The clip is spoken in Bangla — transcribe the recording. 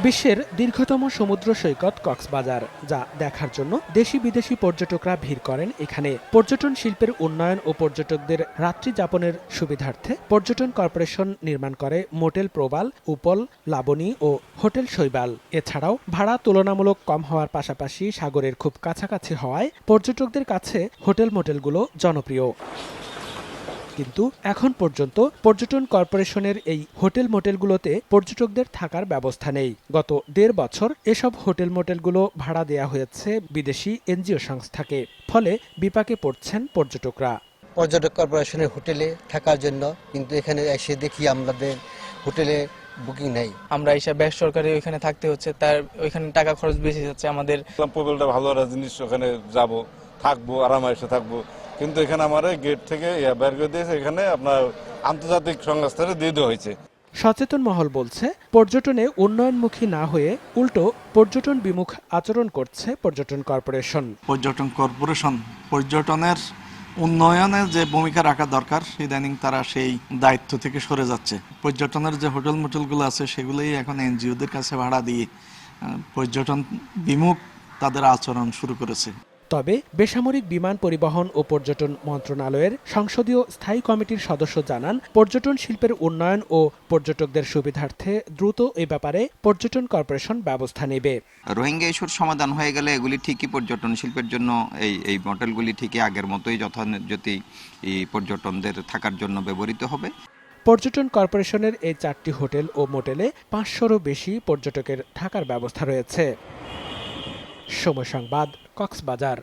বিশ্বের দীর্ঘতম সমুদ্র সৈকত কক্সবাজার, যা দেখার জন্য দেশি বিদেশি পর্যটকরা ভিড় করেন এখানে। পর্যটন শিল্পের উন্নয়ন ও পর্যটকদের রাত্রি যাপনের সুবিধার্থে পর্যটন কর্পোরেশন নির্মাণ করে মোটেল প্রবাল, উপল, লাবণী ও হোটেল শৈবাল। এছাড়াও ভাড়া তুলনামূলক কম হওয়ার পাশাপাশি সাগরের খুব কাছাকাছি হওয়ায় পর্যটকদের কাছে হোটেল মোটেলগুলো জনপ্রিয়। কিন্তু এখন পর্যন্ত পর্যটন কর্পোরেশনের এই হোটেল মোটেলগুলোতে পর্যটকদের থাকার ব্যবস্থা নেই। গত ১.৫ বছর এসব হোটেল মোটেলগুলো ভাড়া দেয়া হয়েছে বিদেশি এনজিও সংস্থাকে। ফলে বিপাকে পড়ছেন পর্যটকরা। পর্যটক কর্পোরেশনের হোটেলে থাকার জন্য, কিন্তু এখানে এসে দেখি আমাদের হোটেলে বুকিং নেই। আমরা এসে বেসরকারি ওইখানে থাকতে হচ্ছে, তার ওইখানে টাকা খরচ বেশি যাচ্ছে আমাদের। প্রবেলটা ভালো একটা জিনিস, ওখানে যাব, থাকবো, আরামায়েশে থাকবো, কিন্তু এখানে আমার গেট থেকে বের করে দিয়েছে, এখানে আপনার আন্তর্জাতিক সংস্থানে দিয়ে দেওয়া হয়েছে। সচেতন মহল বলছে, পর্যটনে উন্নয়নমুখী না হয়ে উল্টো পর্যটন বিমুখ আচরণ করছে পর্যটন কর্পোরেশন। পর্যটন কর্পোরেশন পর্যটনের উন্নয়নে যে ভূমিকা রাখা দরকার, ইদানিং তারা সেই দায়িত্ব থেকে সরে যাচ্ছে। পর্যটনের যে হোটেল মোটেলগুলো আছে সেগুলোই এখন এনজিওদের কাছে ভাড়া দিয়ে পর্যটন বিমুখ তাদের আচরণ শুরু করেছে। তবে বেসামরিক বিমান পরিবহন ও পর্যটন মন্ত্রণালয়ের সংসদীয় স্থায়ী কমিটির সদস্য জানান, পর্যটন শিল্পের উন্নয়ন ও পর্যটকদের সুবিধার্থে দ্রুত এ ব্যাপারে পর্যটন কর্পোরেশন ব্যবস্থা নেবে। রোহিঙ্গা ইস্যুর সমাধান হয়ে গেলে এগুলি ঠিকই পর্যটন শিল্পের জন্য এই মডেলগুলি ঠিকই আগের মতোই যথাযথ পর্যটনদের থাকার জন্য ব্যবহৃত হবে। পর্যটন কর্পোরেশনের এই 4টি হোটেল ও মোটেলে 500-রও বেশি পর্যটকের থাকার ব্যবস্থা রয়েছে। সময় সংবাদ, কক্সবাজার।